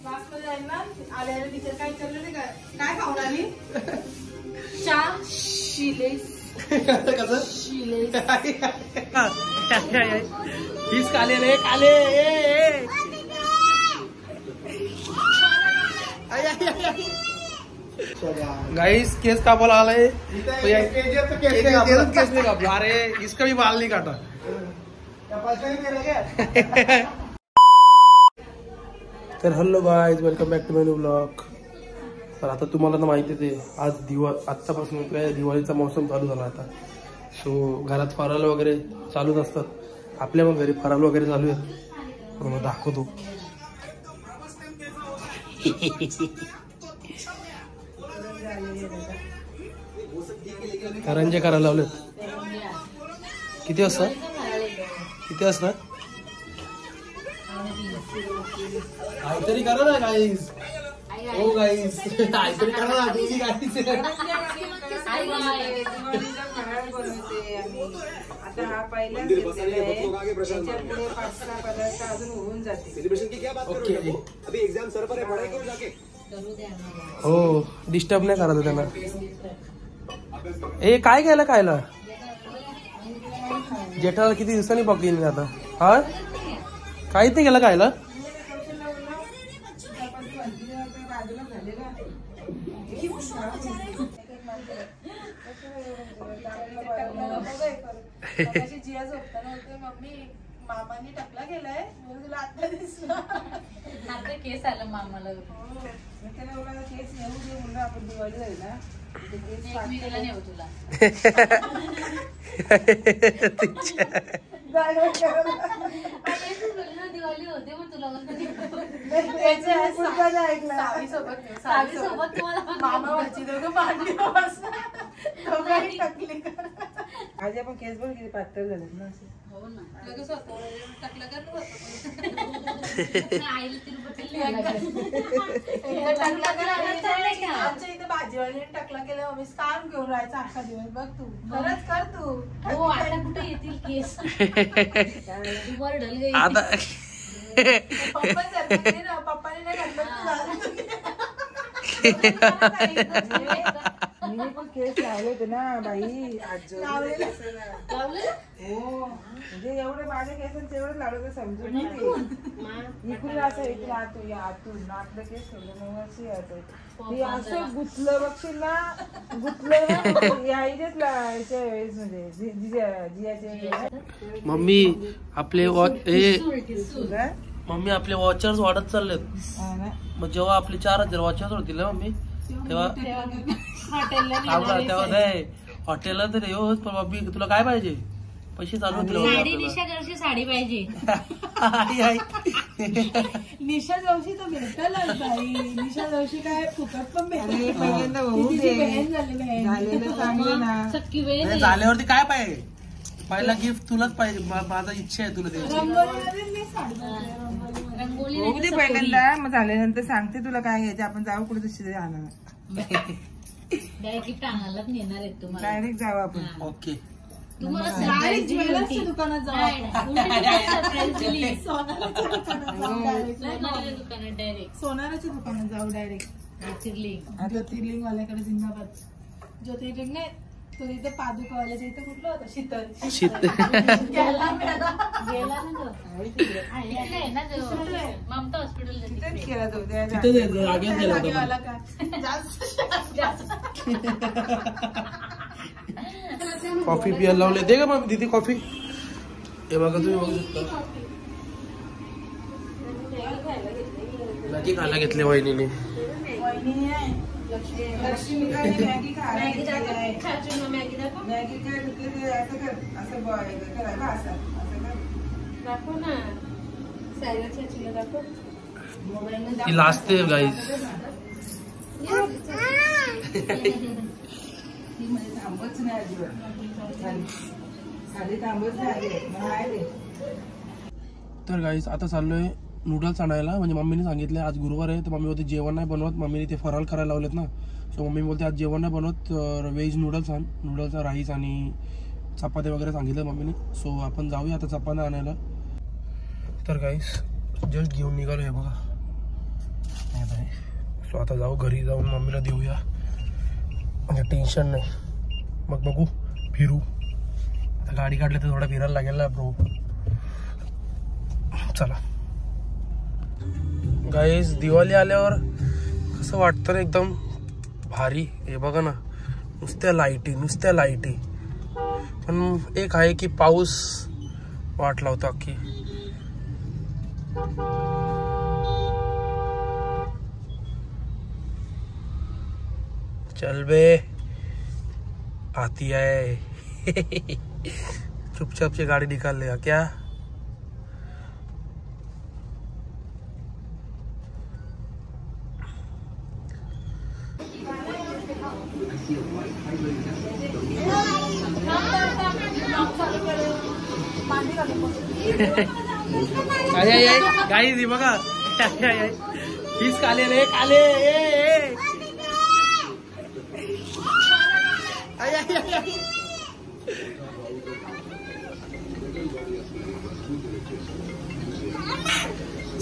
आल्याला teacher काय चाललं नाही काय खाऊन आली चहा शिलेस कसं शिलेस हीच काले रे काले गाइस केस कापायला आलाय केस नाही कापला अरे इसका भी बाल नहीं काटा तर hello guys welcome back to my new blog. तर आता तुम्हाला तर माहितीच आहे आज आत्तापासून काय दिवाळीचा मौसम चालू झाला आता. सो घरात फराळ वगैरे चालूच असतात. आपल्या पण घरी फराळ वगैरे चालू आहेत. मग दाखवतो. करंजे करायला लावलेत. किती वाजता काहीतरी करा ना गाईस. हो गाईस काहीतरी करा ना तुमची गाईस. आता हा पहिलाच घेतलेला आहे. त्याच्यापुढे 5-6 पदार्थ अजून होऊन जाते. ओके हो डिस्टर्ब नाही करायचं त्यांना. ए काय केलं खायला जेठाला किती दिवसांनी पकडीन आता. हा काहीच नाही केलं खायला. जिया झोपताना होते मम्मी मामाने टकला गेलाय तुला आता दिसला. आता केस आला मामाला. त्याला बोला केस येऊ दे म्हणलं आपण दिवाळी जाईल ना एकमेकाला नेऊ तुला. दिवाळी होते मग तुला सोबत तुम्हाला मामा वरची दोघं मांडी दोघांनी टकली. आज आपण केस पण किती पातळ झालेत ना असे. हो ना लगेच टाकलं का आमच्या इथे भाजीवालीने टकला केला मम्मी काम घेऊन राहायचा अख्खा दिवस. बघ तू खरंच कर तू. हो आता कुठे येतील केस वरडल आता पप्पाने नाही मी पण केस लावले होते ना बाई आज हो म्हणजे एवढे माझे केस तेवढे लावले तर समजून इकडून असं इकडे आतून आपलं केस ठेवलं मग अशी असं गुतलं बघशील ना गुतलं या इथेच लावायच्या वेळेस म्हणजे जियाचे मम्मी आपले मम्मी आपले वॉचर्स वाढत चाललेत. मग जेव्हा आपले 4000 वॉचर्स होतील ना मम्मी तेव्हा तेव्हा नाही हॉटेलला तर येऊ. पण मम्मी तुला काय पाहिजे पैसे चालू होतील. निशा साडी पाहिजे. निशा जोशी तर भेटलच बाई. निशा जोशी काय फुकट पण भेटली. झाल्यावरती काय पाहिजे पहिला गिफ्ट तुलाच पाहिजे. माझा इच्छा आहे तुला द्यायची. रंगोली पहिल्यांदा मग झाल्यानंतर सांगते तुला काय घ्यायचं. आपण जाऊ कुठे दुसरी आणणार गिफ्ट आणायलाच नेणार आहे तुम्हाला. डायरेक्ट जाऊ आपण. ओके दुकानात जाऊ. सोनाराच्या दुकानात जाऊ डायरेक्ट. ज्योतिर्लिंग वाल्याकडे जिंदाबाद. ज्योतिर्लिंग नाही तो तिथे पादुकावाल्याच्या इथे कुठलं होतं शीतल ममता हॉस्पिटल केला तो कॉफी पियाला लावले. दे का मग दीदी कॉफी. हे बघा तुम्ही बघू शकता मॅगी खायला घेतली वहिनीने. लक्ष्मी मॅगी काय असं कर असं करायला असं दाखव ना. सायराच्या दाखव ती लाजते गाईस. थांबच नाही अजिबात खाली थांबच नाही. तर गाईस आता चाललोय नूडल्स आणायला. म्हणजे मम्मीने सांगितलं आज गुरुवार आहे तर मम्मी बोलते जेवण नाही बनवत. मम्मीने ते फराळ करायला लावलेत ना. सो मम्मी बोलते आज जेवण नाही बनवत व्हेज नूडल्स आण. नूडल्सचा राईस आणि चपात्या वगैरे सांगितलं मम्मीने. सो आपण जाऊया आता चपात्या आणायला. तर गाईस जस्ट घेऊन निघालो आहे बघा. सो आता जाऊ घरी, जाऊन मम्मीला देऊया, म्हणजे टेन्शन नाही. मग बघू, फिरू. आता गाडी काढली तर थोडा फिरायला लागेल ना ब्रो. चला गाईस, दिवाळी आल्यावर कसं वाटतं ना, एकदम भारी. हे बघा ना, नुसत्या लाईटी. पण एक आहे की पाऊस वाट लावतो अख्खी. चल बे, आती है. चुपचाप से गाड़ी निकाल लेगा क्या? गाईज बघा, हीच काले रे, काले.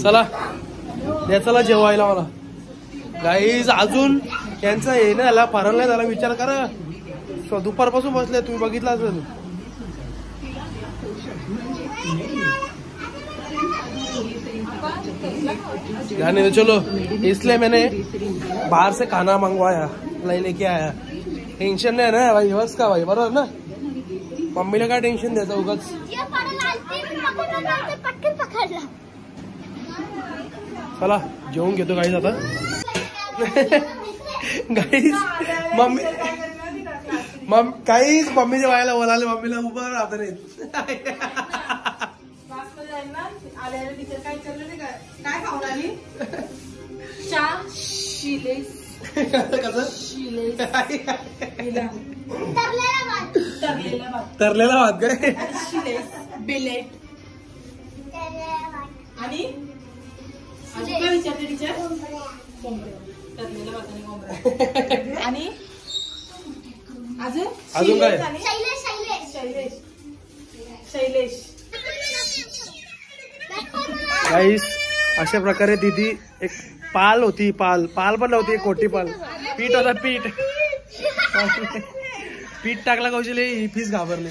चला द्या, चला जेवायला मला. गाईज अजून यांचा हे ना याला फरक नाही झाला, विचार करा. दुपारपासून बसले, तुम्ही बघितलं असेल. नहीं तो चलो, इसलिए मैंने बाहर से खाना मंगवाया, लेके आया. टेंशन नाही ना भाई, बस का भाई, बरोबर ना. मम्मीला काय टेन्शन द्यायचं उगाच. चला जेवून घेतो गाईज आता. गाईज मम्मीच्या वायाला बोलाले, मम्मीला उभं राहत नाही. काय खाऊन आली? चहा, शिलेस. तरलेला भात काय? शिलेस, बिलेट. आणि काय विचारते टीचर? तरलेला भात आणि कोंबड्या. आणि अजून काय? शैलेश. गाईस अशा प्रकारे दीदी एक पाल होती, पाल पण नव्हती, कोटी पाल. पीठ होता, पीठ टाकला कौशल्य, ही फीस घाबरली.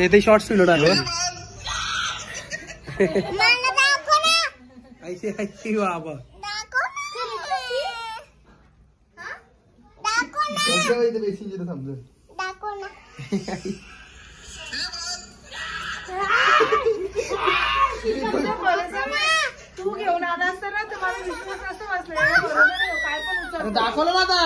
ते शॉर्ट्स फिल्ड आलो. बाबा तू घेऊन आला असता ना, तुम्हाला विश्वास नसतो बसलेला. काय पण दाखवलं ना आता.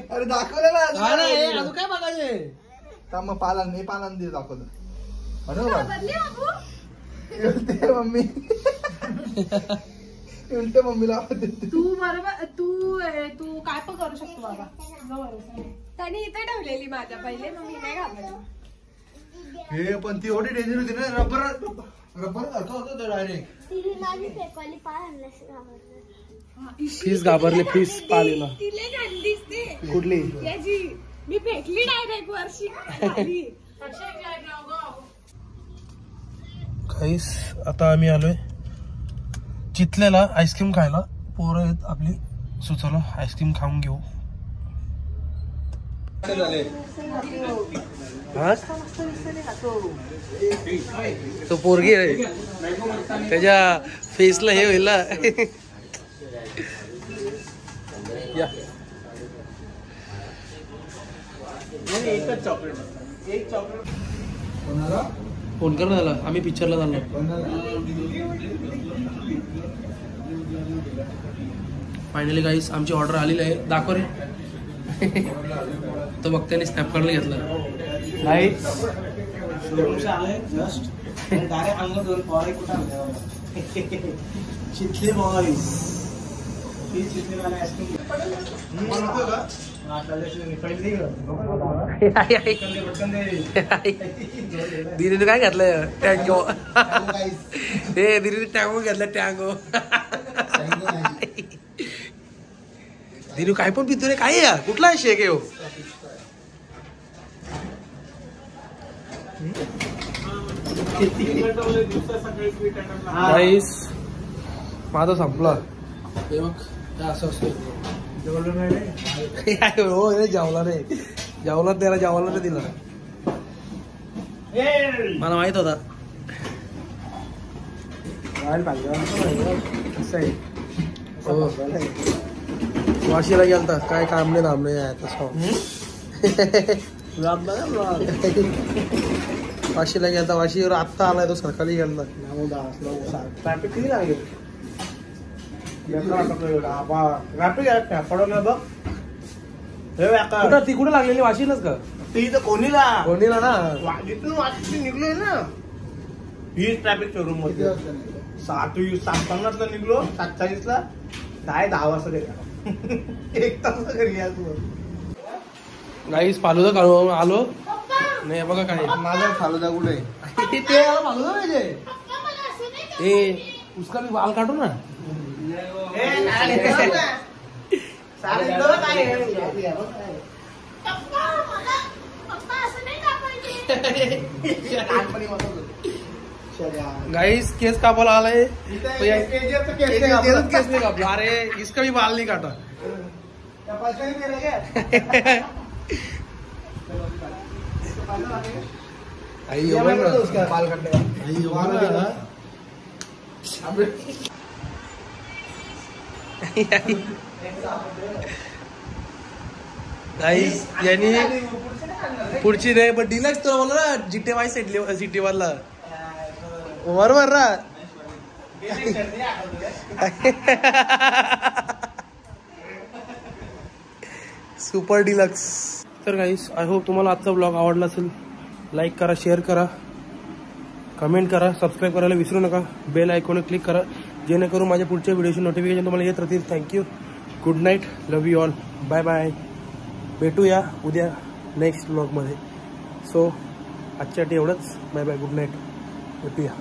अरे दाखवलं ना, अजून काय बघायचे. मग पालन दे दाखवलं. बरोबर मम्मी उलट मम्मीला तू बरोबर. तू काय पण करू शकतो बाबा. त्यांनी इथे ठेवलेली माझ्या पहिले, मग मी नाही घाबरली. हे पण ती एवढी डेंजर होती ना, रबर होतं डायरेक्ट. फीस घाबरली, फीस पालीला. तिला घाण दिसते कुठली? याची मी फेकली डायरेक्ट वर्षी. काहीच. आता आम्ही आलोय चितलेला आईस्क्रीम खायला. पोरं आहेत आपली, सुचवलं आईस्क्रीम खाऊन घेऊ. तो पोरगी आहे, त्याच्या फेसला हे होईल ना. या फोन कर ना त्याला, आम्ही पिक्चरला चाललो. फायनली गाईस आमची ऑर्डर आलेली आहे. दाखव रे. तो बघत्याने स्नॅप काढला घेतला. गाईस चितले बॉईज दिदीने काय घातलं? टँगो. हे दिदीने टँगो घेतला, टँगो. दिनू काय पण पितो रे. काय कुठला शेक आहे हो? गाईस माझं संपलं हे बघ हे असं असतं हो हे जेवला नाही जेवला त्याला जेवायला नाही दिला मला माहित होता वाशीला गेलता काय काम नाही नाम नाही आहे तसं वाशीला गेलता वाशीवर आत्ता आलाय तो सकाळी गेलता ट्रॅफिक किती लागेल पडवलं बघ ती कुठे लागलेली वाशीलाच का ती तर कोणीला कोणीला ना जिथून वाशी निघलोय ना ही ट्रॅफिक शोरूम मध्ये 7:50 ला निघलो 7:40 ला 10 वाजता घरी एक तास घरी आलो गाईस फालुदा काढून आलो नाही बघा काय माझा फालुदा कुठे ते फालुदा पाहिजे ए उसका भी बाल काटो ना गाइस केस कापायला आलाय केस नाही कापला अरे इसका भी बाल नहीं काटा बाल काटने गाइस यानी पुढची नाही पण डिलक्स तुला बोललो ना जिटे वाय सिटी वाला बरोबर ना सुपर डिलक्स तर गाइस आय होप तुम्हाला आजचा ब्लॉग आवडला असेल लाईक करा शेअर करा कमेंट करा सबस्क्राईब करायला विसरू नका बेल आयकॉन क्लिक करा जेणेकरून माझ्या पुढच्या व्हिडिओची नोटिफिकेशन तुम्हाला येत राहतील thank you good night love you all bye bye भेटूया उद्या नेक्स्ट ब्लॉगमध्ये सो आजच्यासाठी एवढंच बाय बाय गुड नाईट भेटूया